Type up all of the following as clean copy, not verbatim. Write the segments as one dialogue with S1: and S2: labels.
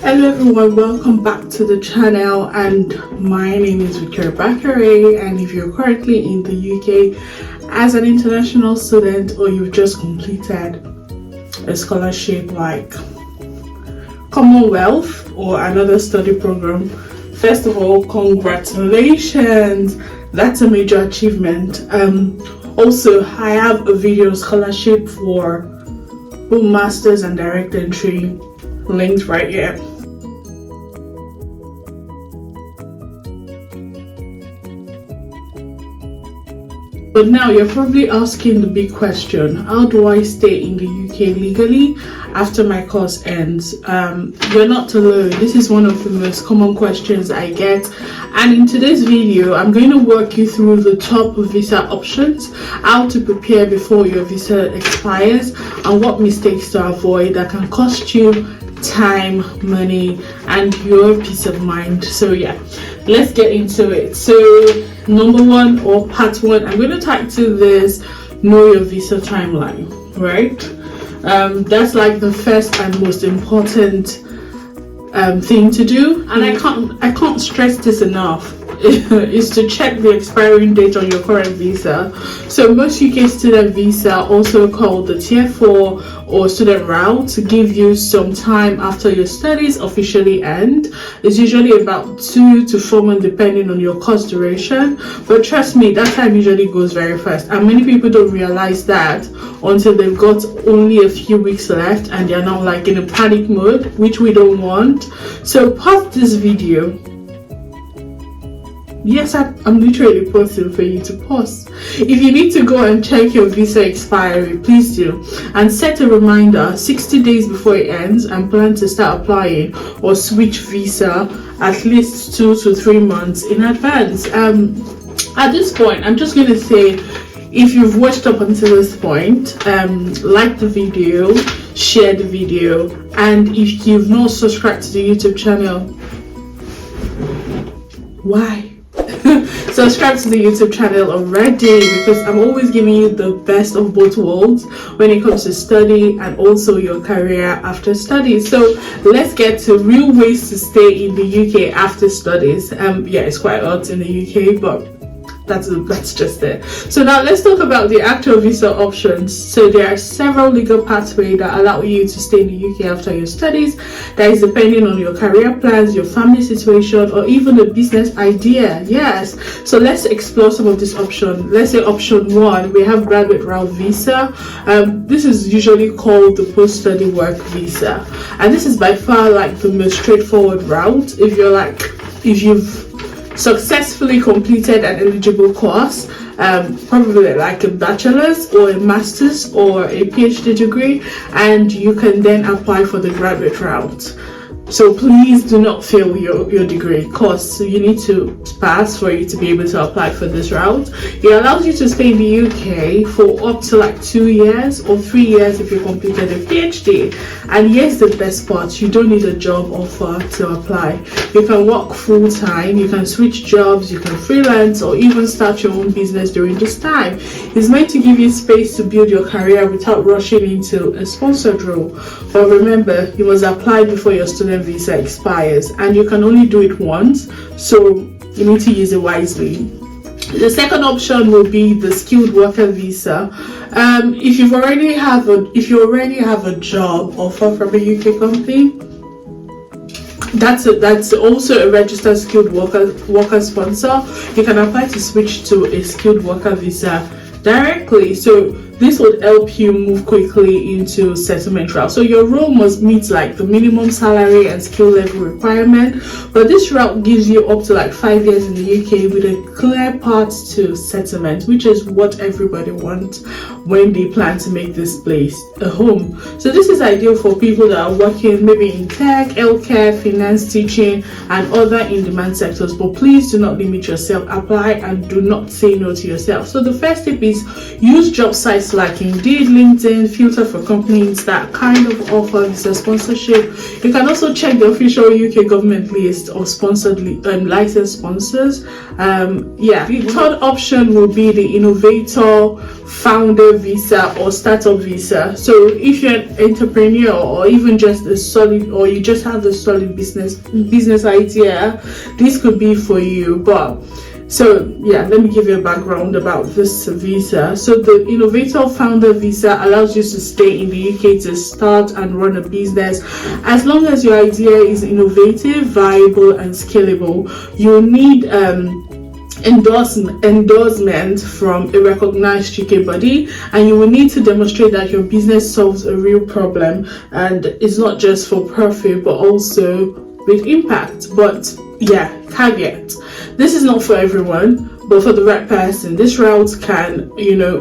S1: Hello everyone, welcome back to the channel, and my name is Victoria Bakare. And if you're currently in the UK as an international student, or you've just completed a scholarship like Commonwealth or another study program, first of all, congratulations, that's a major achievement. Also, I have a video scholarship for both masters and direct entry linked right here. But now you're probably asking the big question: how do I stay in the UK legally after my course ends? You're not alone. This is one of the most common questions I get, and in today's video I'm going to walk you through the top visa options, how to prepare before your visa expires, and what mistakes to avoid that can cost you time, money, and your peace of mind. So yeah, let's get into it. So number one, or part one, I'm going to title this Know Your Visa Timeline, right? That's like the first and most important thing to do, and I can't stress this enough, is to check the expiring date on your current visa. So most UK student visa, also called the Tier 4 or student route, give you some time after your studies officially end. It's usually about 2 to 4 months depending on your course duration, but trust me, that time usually goes very fast, and many people don't realize that until they've got only a few weeks left and they're now like in a panic mode, which we don't want. So pause this video. Yes, I'm literally pausing for you to pause. If you need to go and check your visa expiry, please do, and set a reminder 60 days before it ends, and plan to start applying or switch visa at least 2 to 3 months in advance. At this point, I'm just going to say, if you've watched up until this point, like the video, share the video, and if you've not subscribed to the YouTube channel, why? Subscribe to the YouTube channel already, because I'm always giving you the best of both worlds when it comes to study and also your career after studies. So let's get to real ways to stay in the UK after studies. Yeah, it's quite hot in the UK, but that's just it. So now let's talk about the actual visa options. So there are several legal pathways that allow you to stay in the UK after your studies. That is depending on your career plans, your family situation, or even a business idea. Yes, so let's explore some of these options. Let's say option 1, we have graduate route visa. This is usually called the post-study work visa, and this is by far like the most straightforward route. If you've successfully completed an eligible course, probably like a bachelor's or a master's or a PhD degree, and you can then apply for the graduate route. So please do not fail your degree course. So you need to pass for you to be able to apply for this route. It allows you to stay in the UK for up to like 2 years or 3 years if you completed a PhD. And here's the best part: you don't need a job offer to apply. You can work full time, you can switch jobs, you can freelance, or even start your own business during this time. It's meant to give you space to build your career without rushing into a sponsored role. But remember, you must apply before your student visa expires, and you can only do it once, so you need to use it wisely. The second option will be the skilled worker visa. If you already have a job offer from a UK company, that's also a registered skilled worker sponsor, you can apply to switch to a skilled worker visa directly. So this would help you move quickly into settlement route. So your role must meet like the minimum salary and skill level requirement, but this route gives you up to like 5 years in the UK with a clear path to settlement, which is what everybody wants when they plan to make this place a home. So this is ideal for people that are working maybe in tech, healthcare, finance, teaching, and other in-demand sectors. But please do not limit yourself. Apply and do not say no to yourself. So the first tip is use job sites apps like Indeed, LinkedIn, filter for companies that kind of offer visa sponsorship. You can also check the official UK government list of sponsored licensed sponsors. The third option will be the innovator founder visa or startup visa. So if you're an entrepreneur or even just you just have a solid business idea, this could be for you. Let me give you a background about this visa. So the innovator founder visa allows you to stay in the UK to start and run a business as long as your idea is innovative, viable and scalable. You'll need endorsement from a recognized UK body, and you will need to demonstrate that your business solves a real problem and it's not just for profit but also with impact. But caveat, this is not for everyone, but for the right person. This route can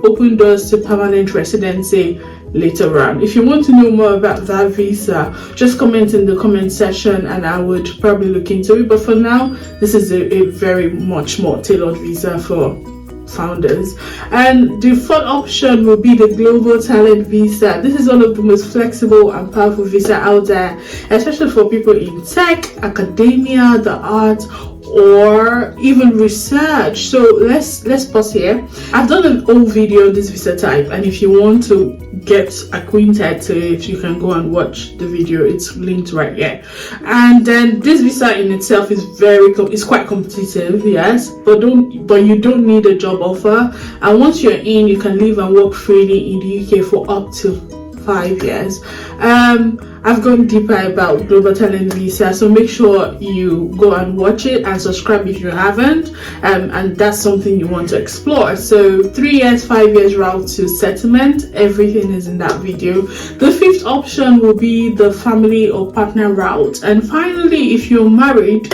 S1: open doors to permanent residency later on. If you want to know more about that visa, just comment in the comment section and I would probably look into it. But for now, this is a very much more tailored visa for founders. And the fourth option will be the global talent visa. This is one of the most flexible and powerful visa out there, especially for people in tech, academia, the arts, or even research. So let's pause here. I've done an whole video on this visa type, and if you want to get acquainted to it, you can go and watch the video. It's linked right here. And then this visa in itself is it's quite competitive, yes, but you don't need a job offer, and once you're in, you can live and work freely in the UK for up to 5 years. I've gone deeper about global talent visa, so make sure you go and watch it and subscribe if you haven't, and that's something you want to explore. So 3 years, 5 years route to settlement, everything is in that video. The fifth option will be the family or partner route. And finally, if you're married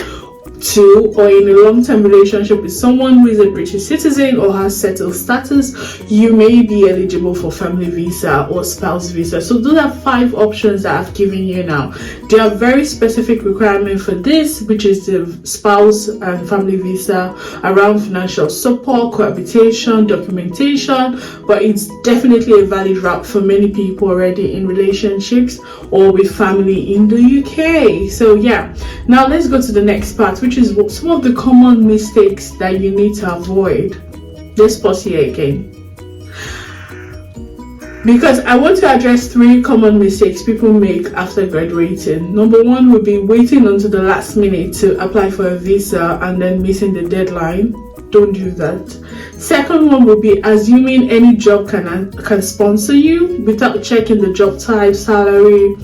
S1: to or in a long-term relationship with someone who is a British citizen or has settled status, you may be eligible for family visa or spouse visa. So those are 5 options that I've given you now. There are very specific requirements for this, which is the spouse and family visa around financial support, cohabitation, documentation, but it's definitely a valid route for many people already in relationships or with family in the UK. So now let's go to the next part, which is some of the common mistakes that you need to avoid. Let's pause here again, because I want to address 3 common mistakes people make after graduating. Number 1 would be waiting until the last minute to apply for a visa and then missing the deadline. Don't do that. Second one would be assuming any job can sponsor you without checking the job type, salary,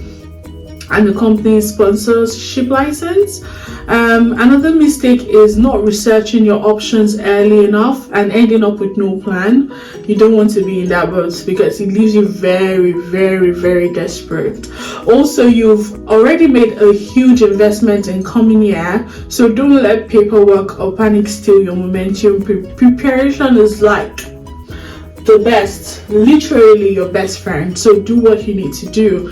S1: and the company's sponsorship license. Another mistake is not researching your options early enough and ending up with no plan. You don't want to be in that boat because it leaves you very, very, very desperate. Also, you've already made a huge investment in coming year, so don't let paperwork or panic steal your momentum. Preparation is like the best, literally your best friend. So do what you need to do.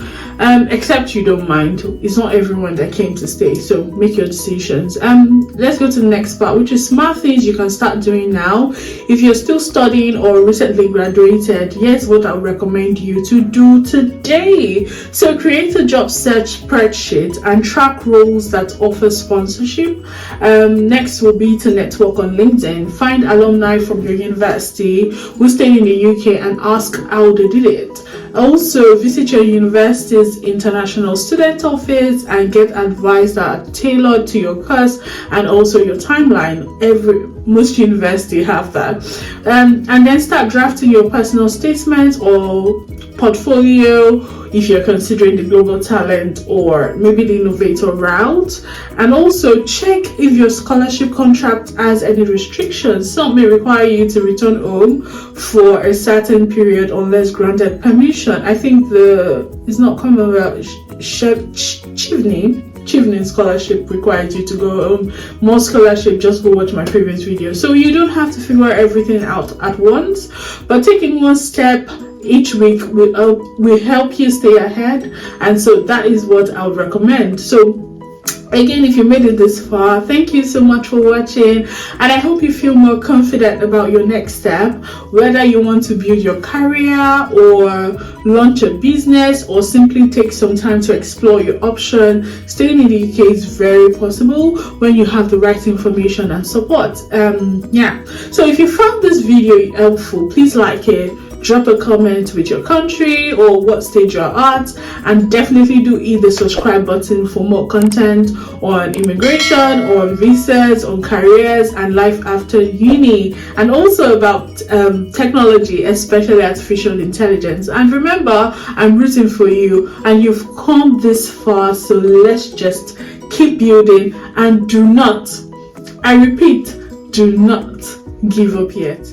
S1: Except you don't mind. It's not everyone that came to stay, so make your decisions. Let's go to the next part, which is smart things you can start doing now. If you're still studying or recently graduated, here's what I would recommend you to do today. So create a job search spreadsheet and track roles that offer sponsorship. Next will be to network on LinkedIn. Find alumni from your university who stay in the UK and ask how they did it. Also, visit your university's international student office and get advice that are tailored to your course and also your timeline. Most universities have that. And then start drafting your personal statement or portfolio if you're considering the global talent or maybe the innovator route. And also check if your scholarship contract has any restrictions. Some may require you to return home for a certain period unless granted permission. I think it's not Commonwealth, Chevening scholarship requires you to go home. More scholarship, just go watch my previous video. So you don't have to figure everything out at once, but taking one step each week will help you stay ahead, and so that is what I would recommend. So Again, if you made it this far, thank you so much for watching, and I hope you feel more confident about your next step, whether you want to build your career or launch a business or simply take some time to explore your option. Staying in the UK is very possible when you have the right information and support. So if you found this video helpful, please like it, drop a comment with your country or what stage you're at, and definitely do hit the subscribe button for more content on immigration, on visas, on careers and life after uni, and also about technology, especially artificial intelligence. And remember, I'm rooting for you, and you've come this far, so let's just keep building, and do not, I repeat, do not give up yet.